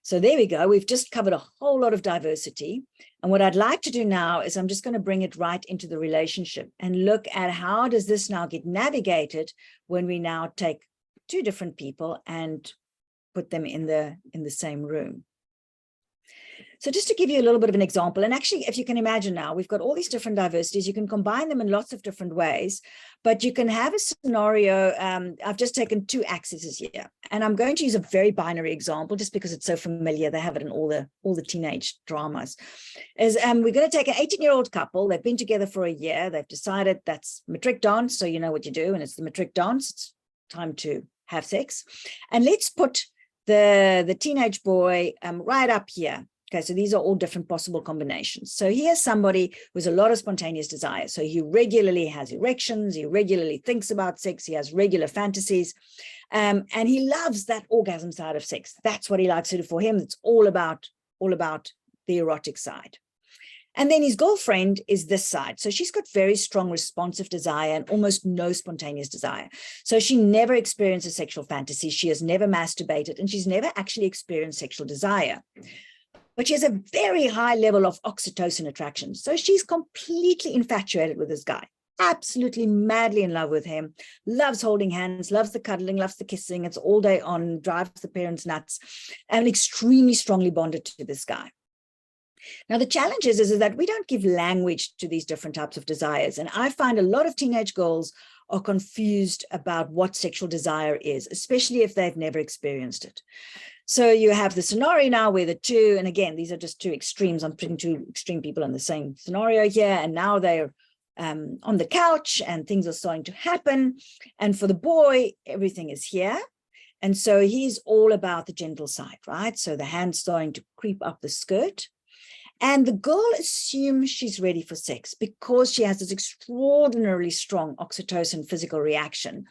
So there we go. We've just covered a whole lot of diversity. And what I'd like to do now is I'm just going to bring it right into the relationship and look at how does this now get navigated when we now take two different people and put them in the same room. So just to give you a little bit of an example, and actually, if you can imagine now, we've got all these different diversities. You can combine them in lots of different ways, but you can have a scenario. I've just taken two axes here, and I'm going to use a very binary example just because it's so familiar. They have it in all the teenage dramas. We're going to take an 18-year-old couple. They've been together for a year. They've decided that's matric dance, so you know what you do, and it's the matric dance. It's time to have sex. And let's put the teenage boy right up here. Okay, so these are all different possible combinations. So here's somebody with a lot of spontaneous desire. So he regularly has erections, he regularly thinks about sex, he has regular fantasies, and he loves that orgasm side of sex. That's what he likes to do. For him, it's all about the erotic side. And then his girlfriend is this side. So she's got very strong responsive desire and almost no spontaneous desire. So she never experiences sexual fantasy. She has never masturbated, and she's never actually experienced sexual desire. But she has a very high level of oxytocin attraction. So she's completely infatuated with this guy, absolutely madly in love with him, loves holding hands, loves the cuddling, loves the kissing. It's all day on, drives the parents nuts, and extremely strongly bonded to this guy. Now, the challenge is that we don't give language to these different types of desires. And I find a lot of teenage girls are confused about what sexual desire is, especially if they've never experienced it. So you have the scenario now where the two, and again, these are just two extremes. I'm putting two extreme people in the same scenario here. And now they're on the couch and things are starting to happen. And for the boy, everything is here. And so he's all about the gentle side, right? So the hand's starting to creep up the skirt. And the girl assumes she's ready for sex because she has this extraordinarily strong oxytocin physical reaction.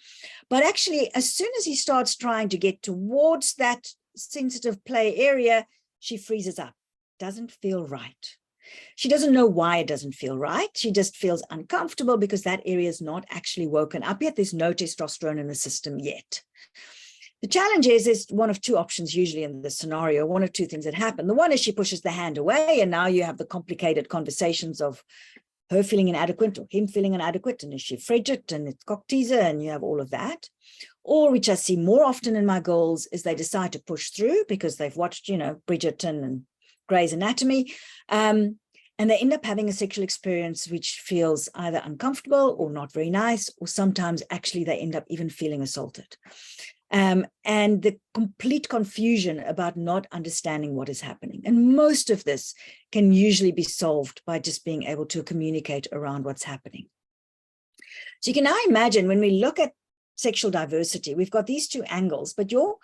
But actually, as soon as he starts trying to get towards that sensitive play area, she freezes up. Doesn't feel right. She doesn't know why it doesn't feel right. She just feels uncomfortable because that area is not actually woken up yet. There's no testosterone in the system yet. The challenge is there's one of two options usually in this scenario, one or two things that happen. The one is she pushes the hand away, and now you have the complicated conversations of her feeling inadequate or him feeling inadequate, and is she frigid, and it's cock teaser, and you have all of that. Or, which I see more often in my girls, is they decide to push through because they've watched, Bridgerton and Grey's Anatomy, and they end up having a sexual experience which feels either uncomfortable or not very nice, or sometimes actually they end up even feeling assaulted. And the complete confusion about not understanding what is happening. And most of this can usually be solved by just being able to communicate around what's happening. So you can now imagine when we look at sexual diversity, we've got these two angles, but your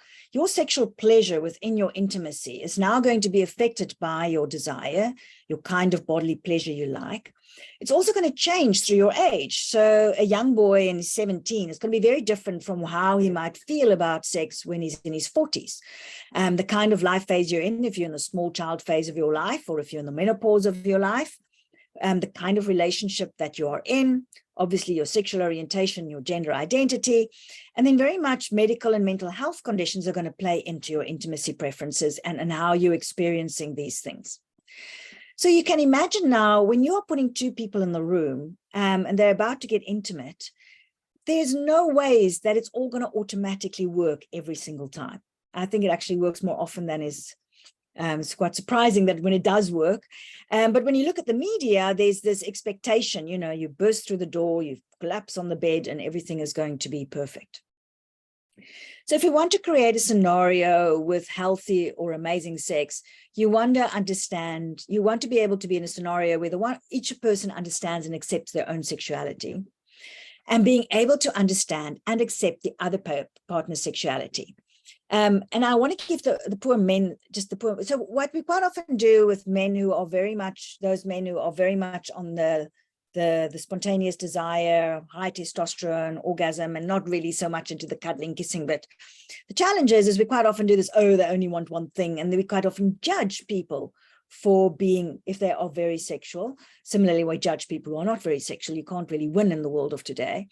sexual pleasure within your intimacy is now going to be affected by your desire, your kind of bodily pleasure you like. It's also going to change through your age. So a young boy in his 17 is going to be very different from how he might feel about sex when he's in his 40s. The kind of life phase you're in, if you're in the small child phase of your life, or if you're in the menopause of your life, the kind of relationship that you are in, obviously your sexual orientation, your gender identity, and then very much medical and mental health conditions are going to play into your intimacy preferences and how you're experiencing these things. So you can imagine now when you are putting two people in the room and they're about to get intimate, there's no ways that it's all going to automatically work every single time. I think it actually works more often than is. It's quite surprising that when it does work. But when you look at the media, there's this expectation, you burst through the door, you collapse on the bed, and everything is going to be perfect. So if you want to create a scenario with healthy or amazing sex, you want to be able to be in a scenario where each person understands and accepts their own sexuality, and being able to understand and accept the other partner's sexuality. And I want to give the poor men so what we quite often do with men who are very much on the spontaneous desire, high testosterone, orgasm, and not really so much into the cuddling, kissing bit. The challenge is we quite often do this, they only want one thing. And then we quite often judge people for being, if they are very sexual. Similarly, we judge people who are not very sexual. You can't really win in the world of today.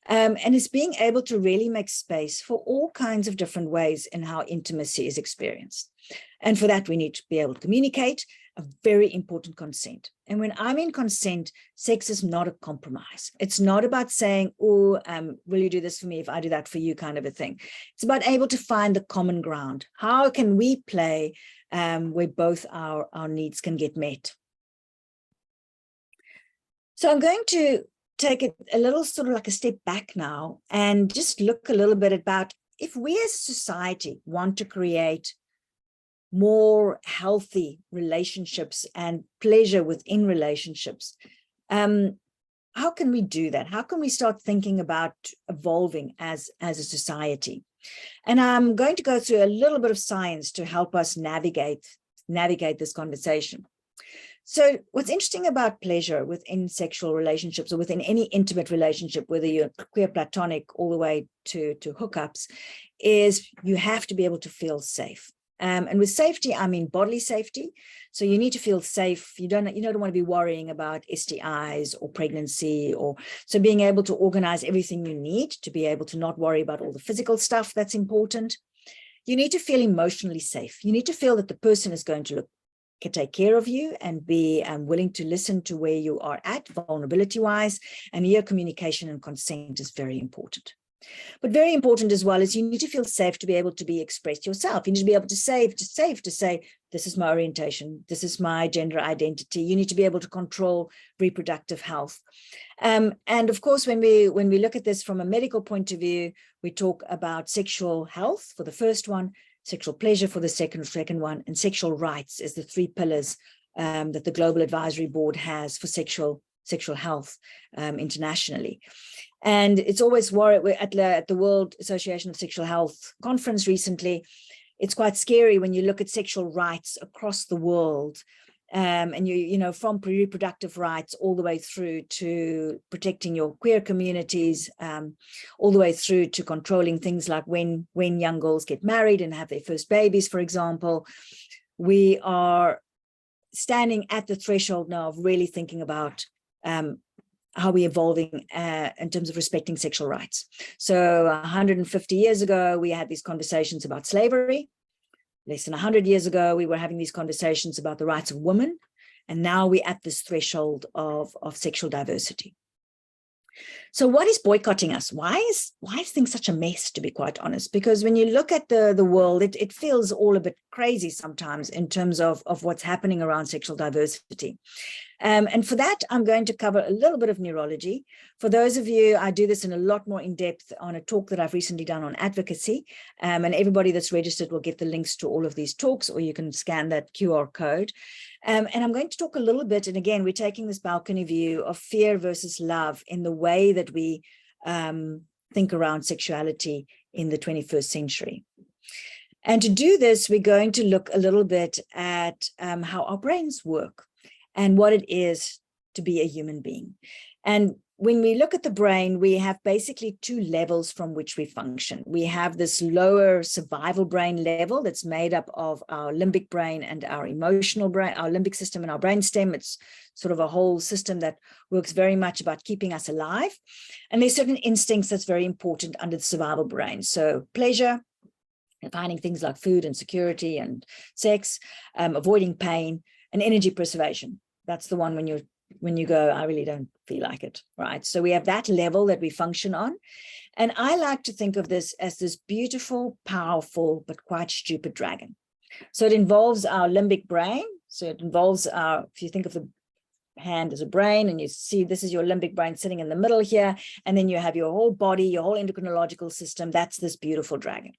And it's being able to really make space for all kinds of different ways in how intimacy is experienced. And for that, we need to be able to communicate, a very important consent. And when I mean consent, sex is not a compromise. It's not about saying, oh, will you do this for me if I do that for you, kind of a thing. It's about able to find the common ground. How can we play where both our needs can get met? So I'm going to take it a little sort of like a step back now and just look a little bit about if we as a society want to create more healthy relationships and pleasure within relationships, how can we do that? How can we start thinking about evolving as a society? And I'm going to go through a little bit of science to help us navigate this conversation. So what's interesting about pleasure within sexual relationships or within any intimate relationship, whether you're queer, platonic, all the way to hookups, is you have to be able to feel safe. And with safety, I mean bodily safety. So you need to feel safe. You don't want to be worrying about STIs or pregnancy, so being able to organize everything you need to be able to not worry about all the physical stuff that's important. You need to feel emotionally safe. You need to feel that the person is going to take care of you and be willing to listen to where you are at vulnerability-wise. And here communication and consent is very important. But very important as well is you need to feel safe to be able to be expressed yourself. You need to be able to say, this is my orientation, this is my gender identity. You need to be able to control reproductive health. And of course, when we look at this from a medical point of view, we talk about sexual health for the first one, sexual pleasure for the second one, and sexual rights is the three pillars that the Global Advisory Board has for sexual health internationally. And it's always worried at the World Association of Sexual Health conference recently. It's quite scary when you look at sexual rights across the world, and from reproductive rights all the way through to protecting your queer communities, all the way through to controlling things like when young girls get married and have their first babies, for example. We are standing at the threshold now of really thinking about how we're evolving in terms of respecting sexual rights. So 150 years ago, we had these conversations about slavery. Less than 100 years ago, we were having these conversations about the rights of women. And now we're at this threshold of sexual diversity. So what is boycotting us? Why is things such a mess, to be quite honest? Because when you look at the world, it feels all a bit crazy sometimes in terms of what's happening around sexual diversity. And for that, I'm going to cover a little bit of neurology. For those of you, I do this in a lot more in depth on a talk that I've recently done on advocacy. And everybody that's registered will get the links to all of these talks, or you can scan that QR code. And I'm going to talk a little bit, and again, we're taking this balcony view of fear versus love in the way that we think around sexuality in the 21st century. And to do this, we're going to look a little bit at how our brains work and what it is to be a human being. And when we look at the brain, we have basically two levels from which we function. We have this lower survival brain level that's made up of our limbic brain and our emotional brain, our limbic system and our brainstem. It's sort of a whole system that works very much about keeping us alive. And there's certain instincts that's very important under the survival brain. So pleasure, finding things like food and security and sex, avoiding pain, and energy preservation. That's the one when you go, I really don't feel like it, right? So we have that level that we function on. And I like to think of this as this beautiful, powerful, but quite stupid dragon. So it involves our limbic brain. So it involves if you think of the hand as a brain, and you see this is your limbic brain sitting in the middle here, and then you have your whole body, your whole endocrinological system. That's this beautiful dragon.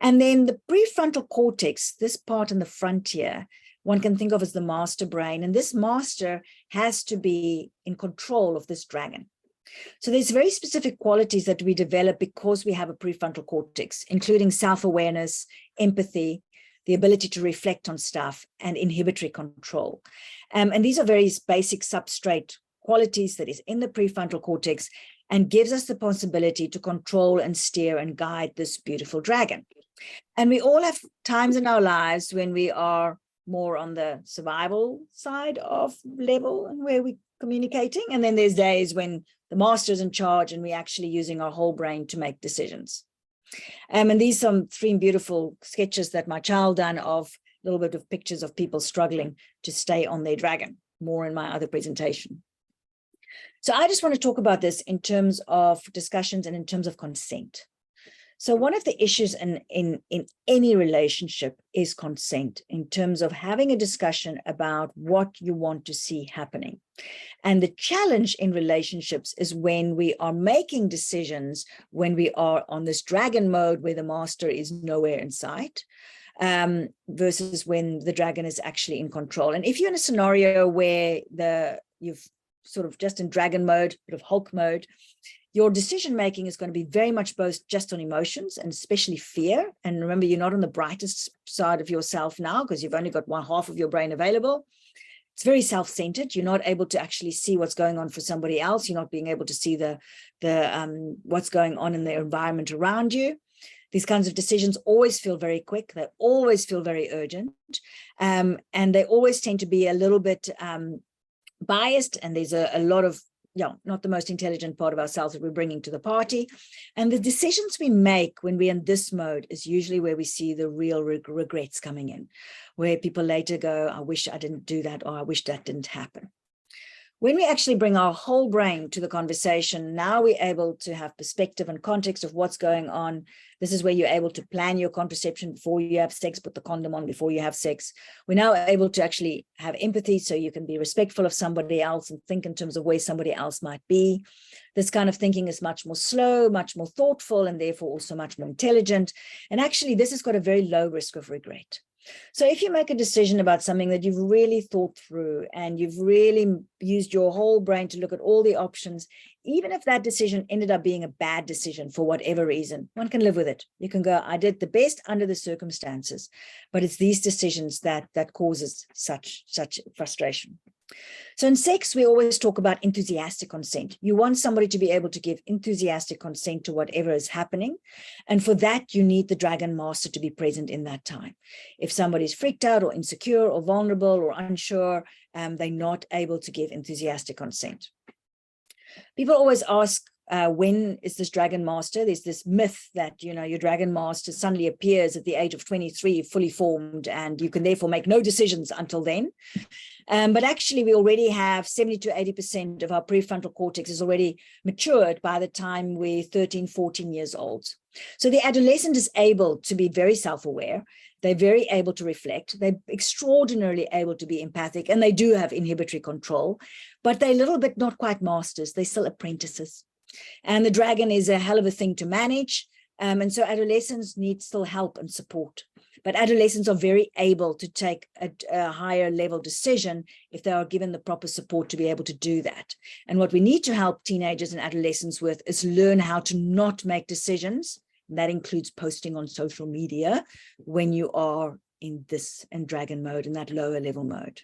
And then the prefrontal cortex, this part in the front here, one can think of as the master brain. And this master has to be in control of this dragon. So there's very specific qualities that we develop because we have a prefrontal cortex, including self-awareness, empathy, the ability to reflect on stuff, and inhibitory control. And these are very basic substrate qualities that is in the prefrontal cortex and gives us the possibility to control and steer and guide this beautiful dragon. And we all have times in our lives when we are more on the survival side of level and where we're communicating. And then there's days when the master's in charge and we're actually using our whole brain to make decisions. And these are some 3 beautiful sketches that my child done of a little bit of pictures of people struggling to stay on their dragon, more in my other presentation. So I just want to talk about this in terms of discussions and in terms of consent. So one of the issues in any relationship is consent, in terms of having a discussion about what you want to see happening. And the challenge in relationships is when we are making decisions, when we are on this dragon mode where the master is nowhere in sight, versus when the dragon is actually in control. And if you're in a scenario where you've sort of just in dragon mode, bit of Hulk mode, your decision making is going to be very much based just on emotions, and especially fear. And remember, you're not on the brightest side of yourself now because you've only got one half of your brain available. It's very self-centered. You're not able to actually see what's going on for somebody else. You're not being able to see the what's going on in the environment around you. These kinds of decisions always feel very quick. They always feel very urgent. And they always tend to be a little bit biased. And there's a lot of, not the most intelligent part of ourselves that we're bringing to the party. And the decisions we make when we're in this mode is usually where we see the real regrets coming in, where people later go, I wish I didn't do that, or I wish that didn't happen. When we actually bring our whole brain to the conversation, now we're able to have perspective and context of what's going on. This is where you're able to plan your contraception before you have sex, put the condom on before you have sex. We're now able to actually have empathy, so you can be respectful of somebody else and think in terms of where somebody else might be. This kind of thinking is much more slow, much more thoughtful, and therefore also much more intelligent. And actually, this has got a very low risk of regret. So if you make a decision about something that you've really thought through and you've really used your whole brain to look at all the options, even if that decision ended up being a bad decision for whatever reason, one can live with it. You can go, I did the best under the circumstances, but it's these decisions that causes such frustration. So in sex, we always talk about enthusiastic consent. You want somebody to be able to give enthusiastic consent to whatever is happening. And for that, you need the dragon master to be present in that time. If somebody's freaked out or insecure or vulnerable or unsure, they're not able to give enthusiastic consent. People always ask, when is this dragon master? There's this myth that, your dragon master suddenly appears at the age of 23, fully formed, and you can therefore make no decisions until then. But actually, we already have 70 to 80% of our prefrontal cortex is already matured by the time we're 13, 14 years old. So the adolescent is able to be very self-aware. They're very able to reflect. They're extraordinarily able to be empathic, and they do have inhibitory control, but they're a little bit not quite masters. They're still apprentices. And the dragon is a hell of a thing to manage. And so adolescents need still help and support. But adolescents are very able to take a higher level decision if they are given the proper support to be able to do that. And what we need to help teenagers and adolescents with is learn how to not make decisions. And that includes posting on social media when you are in dragon mode, in that lower level mode.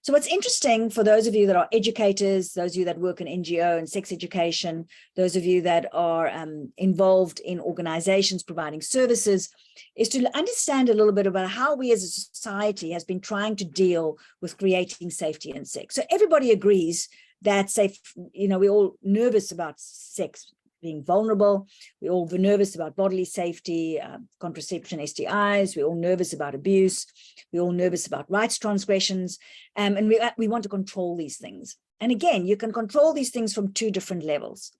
So what's interesting for those of you that are educators, those of you that work in NGO and sex education, those of you that are involved in organizations providing services, is to understand a little bit about how we as a society has been trying to deal with creating safety in sex. So everybody agrees that we're all nervous about sex being vulnerable. We're all nervous about bodily safety, contraception, STIs. We're all nervous about abuse. We're all nervous about rights transgressions. And we want to control these things. And again, you can control these things from 2 different levels.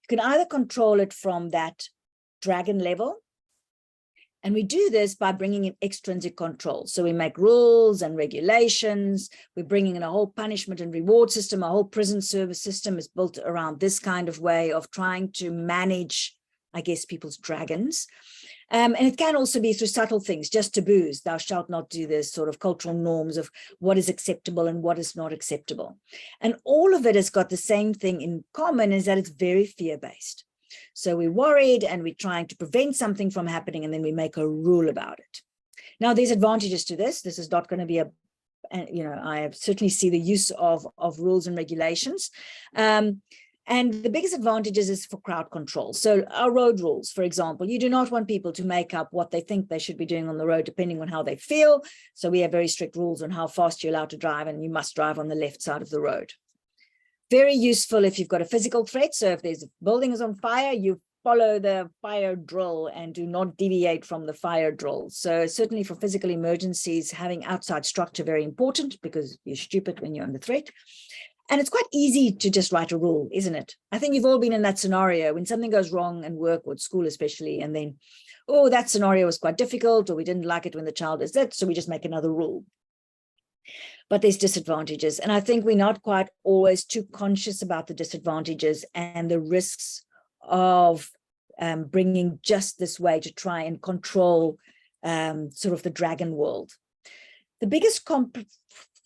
You can either control it from that dragon level, and we do this by bringing in extrinsic control. So we make rules and regulations. We're bringing in a whole punishment and reward system. A whole prison service system is built around this kind of way of trying to manage, I guess, people's dragons. And it can also be through subtle things, just taboos. Thou shalt not do this, sort of cultural norms of what is acceptable and what is not acceptable. And all of it has got the same thing in common, is that it's very fear-based. So we're worried and we're trying to prevent something from happening, and then we make a rule about it. Now, there's advantages to this. This is not going to be I certainly see the use of rules and regulations. And the biggest advantages is for crowd control. So our road rules, for example, you do not want people to make up what they think they should be doing on the road, depending on how they feel. So we have very strict rules on how fast you're allowed to drive, and you must drive on the left side of the road. Very useful if you've got a physical threat. So if there's a building is on fire, you follow the fire drill and do not deviate from the fire drill. So certainly for physical emergencies, having outside structure very important, because you're stupid when you're under threat. And it's quite easy to just write a rule, isn't it? I think you've all been in that scenario when something goes wrong in work or at school especially, and then, oh, that scenario was quite difficult, or we didn't like it when the child is that, so we just make another rule. But there's disadvantages. And I think we're not quite always too conscious about the disadvantages and the risks of bringing just this way to try and control sort of the dragon world. The biggest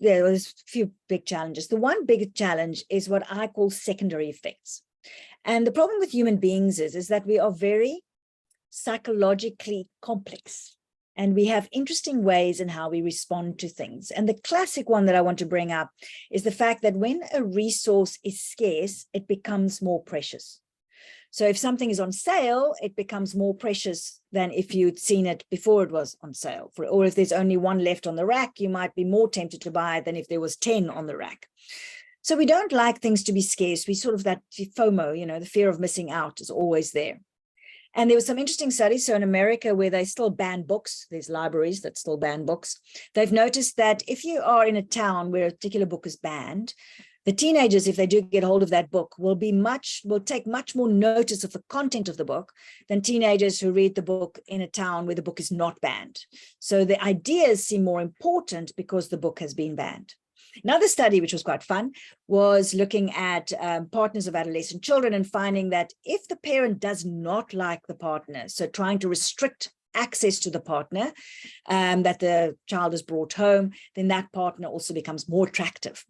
there's a few big challenges. The one big challenge is what I call secondary effects. And the problem with human beings is that we are very psychologically complex. And we have interesting ways in how we respond to things. And the classic one that I want to bring up is the fact that when a resource is scarce, it becomes more precious. So if something is on sale, it becomes more precious than if you'd seen it before it was on sale. Or if there's only one left on the rack, you might be more tempted to buy it than if there was 10 on the rack. So we don't like things to be scarce. We sort of, that FOMO, you know, the fear of missing out is always there. And there was some interesting studies. So in America, where they still ban books, there's libraries that still ban books. They've noticed that if you are in a town where a particular book is banned, the teenagers, if they do get hold of that book, will take much more notice of the content of the book than teenagers who read the book in a town where the book is not banned. So the ideas seem more important because the book has been banned. Another study, which was quite fun, was looking at partners of adolescent children and finding that if the parent does not like the partner, so trying to restrict access to the partner that the child has brought home, then that partner also becomes more attractive.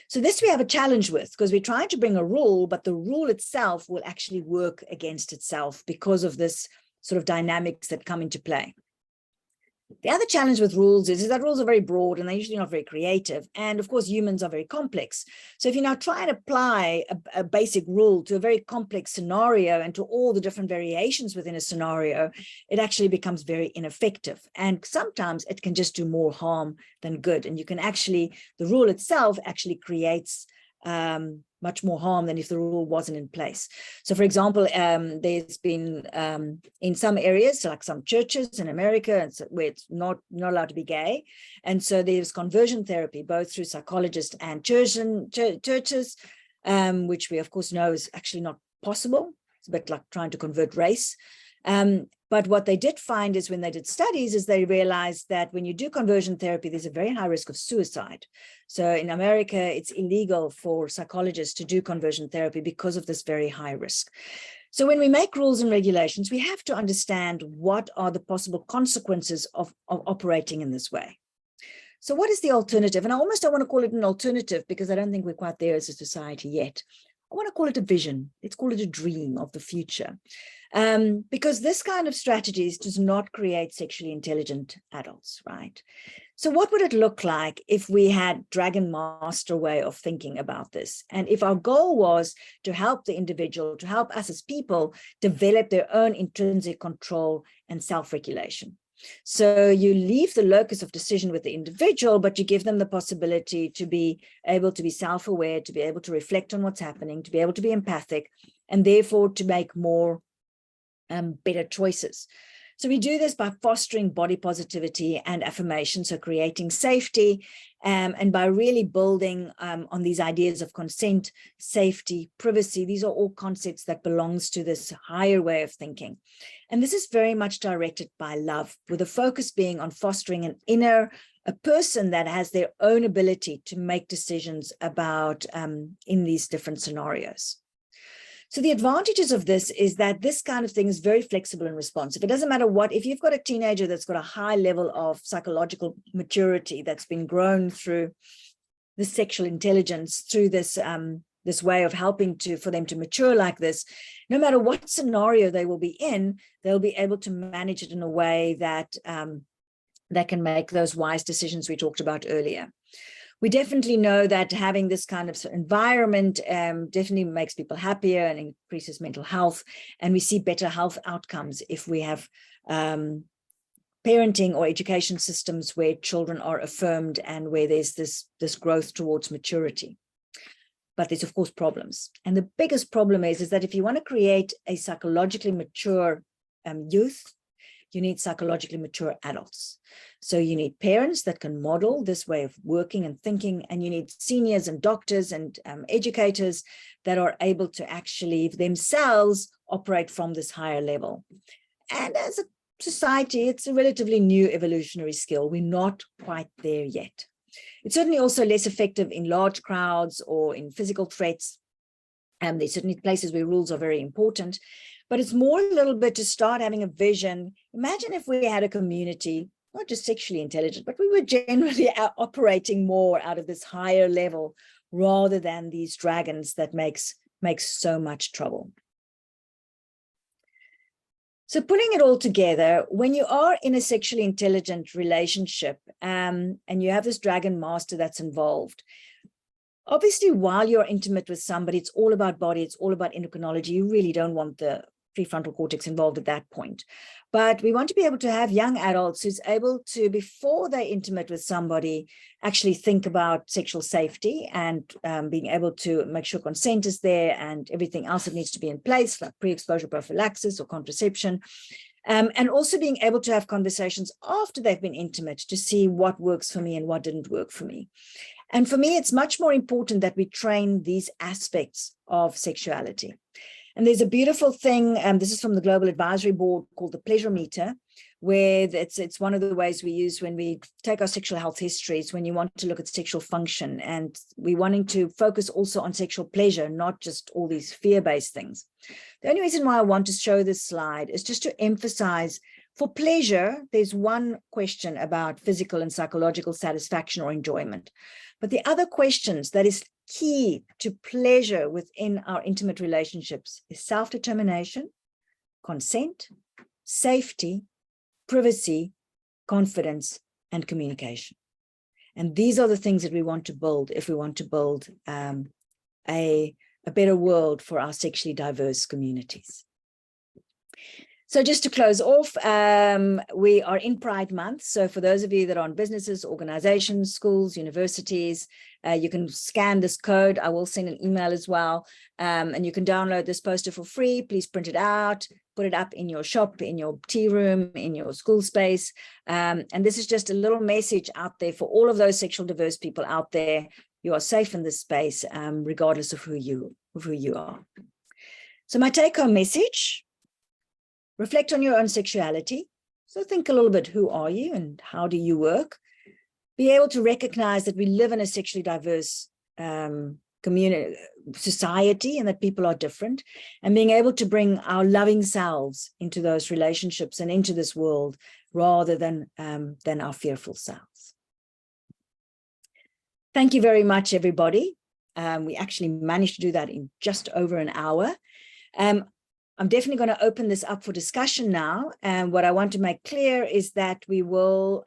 So this we have a challenge with, because we're trying to bring a rule, but the rule itself will actually work against itself because of this sort of dynamics that come into play. The other challenge with rules is that rules are very broad and they're usually not very creative. And of course, humans are very complex. So if you now try and apply a basic rule to a very complex scenario and to all the different variations within a scenario, it actually becomes very ineffective. And sometimes it can just do more harm than good. And you can actually, the rule itself actually creates much more harm than if the rule wasn't in place. So for example, there's been in some areas, like some churches in America, where it's not allowed to be gay. And so there's conversion therapy, both through psychologists and churches, which we of course know is actually not possible. It's a bit like trying to convert race. But what they did find is when they did studies is they realized that when you do conversion therapy, there's a very high risk of suicide. So in America, it's illegal for psychologists to do conversion therapy because of this very high risk. So when we make rules and regulations, we have to understand what are the possible consequences of operating in this way. So what is the alternative? And I almost don't want to call it an alternative because I don't think we're quite there as a society yet. I want to call it a vision. Let's call it a dream of the future. Because this kind of strategies does not create sexually intelligent adults, right? So what would it look like if we had Dragon Master way of thinking about this? And if our goal was to help the individual, to help us as people develop their own intrinsic control and self-regulation. So you leave the locus of decision with the individual, but you give them the possibility to be able to be self-aware, to be able to reflect on what's happening, to be able to be empathic, and therefore to make more better choices. So we do this by fostering body positivity and affirmation, so creating safety, and by really building on these ideas of consent, safety, privacy. These are all concepts that belongs to this higher way of thinking. And this is very much directed by love, with the focus being on fostering a person that has their own ability to make decisions about in these different scenarios. So the advantages of this is that this kind of thing is very flexible and responsive. It doesn't matter what, if you've got a teenager that's got a high level of psychological maturity that's been grown through the sexual intelligence, through this this way of helping for them to mature like this, no matter what scenario they will be in, they'll be able to manage it in a way that they can make those wise decisions we talked about earlier. We definitely know that having this kind of environment definitely makes people happier and increases mental health. And we see better health outcomes if we have parenting or education systems where children are affirmed and where there's this growth towards maturity. but there's of course problems. And the biggest problem is that if you want to create a psychologically mature youth, you need psychologically mature adults. So you need parents that can model this way of working and thinking, and you need seniors and doctors and educators that are able to actually themselves operate from this higher level. And as a society, it's a relatively new evolutionary skill. We're not quite there yet. It's certainly also less effective in large crowds or in physical threats. There's certainly places where rules are very important, but it's more a little bit to start having a vision. Imagine if we had a community, not just sexually intelligent, but we were generally operating more out of this higher level rather than these dragons that makes so much trouble. So putting it all together, when you are in a sexually intelligent relationship and you have this dragon master that's involved, obviously, while you're intimate with somebody, it's all about body, it's all about endocrinology. You really don't want the prefrontal cortex involved at that point. But we want to be able to have young adults who's able to, before they're intimate with somebody, actually think about sexual safety and being able to make sure consent is there and everything else that needs to be in place, like pre-exposure prophylaxis or contraception. And also being able to have conversations after they've been intimate to see what works for me and what didn't work for me. And for me, it's much more important that we train these aspects of sexuality. And there's a beautiful thing, this is from the Global Advisory Board, called the Pleasure Meter, where it's one of the ways we use when we take our sexual health histories, when you want to look at sexual function. And we're wanting to focus also on sexual pleasure, not just all these fear-based things. The only reason why I want to show this slide is just to emphasize, for pleasure, there's one question about physical and psychological satisfaction or enjoyment. But the other questions that is key to pleasure within our intimate relationships is self-determination, consent, safety, privacy, confidence, and communication. And these are the things that we want to build if we want to build a better world for our sexually diverse communities. So just to close off, we are in Pride Month. So for those of you that are on businesses, organizations, schools, universities, you can scan this code. I will send an email as well. And you can download this poster for free. Please print it out, put it up in your shop, in your tea room, in your school space. And this is just a little message out there for all of those sexual diverse people out there. You are safe in this space, regardless of who you are. So my take-home message: reflect on your own sexuality. So think a little bit, who are you and how do you work? Be able to recognize that we live in a sexually diverse community, society, and that people are different, and being able to bring our loving selves into those relationships and into this world rather than our fearful selves. Thank you very much, everybody. We actually managed to do that in just over an hour. I'm definitely going to open this up for discussion now. And what I want to make clear is that I will,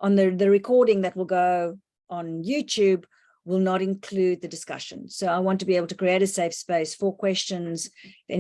on the recording that will go on YouTube, will not include the discussion. So I want to be able to create a safe space for questions.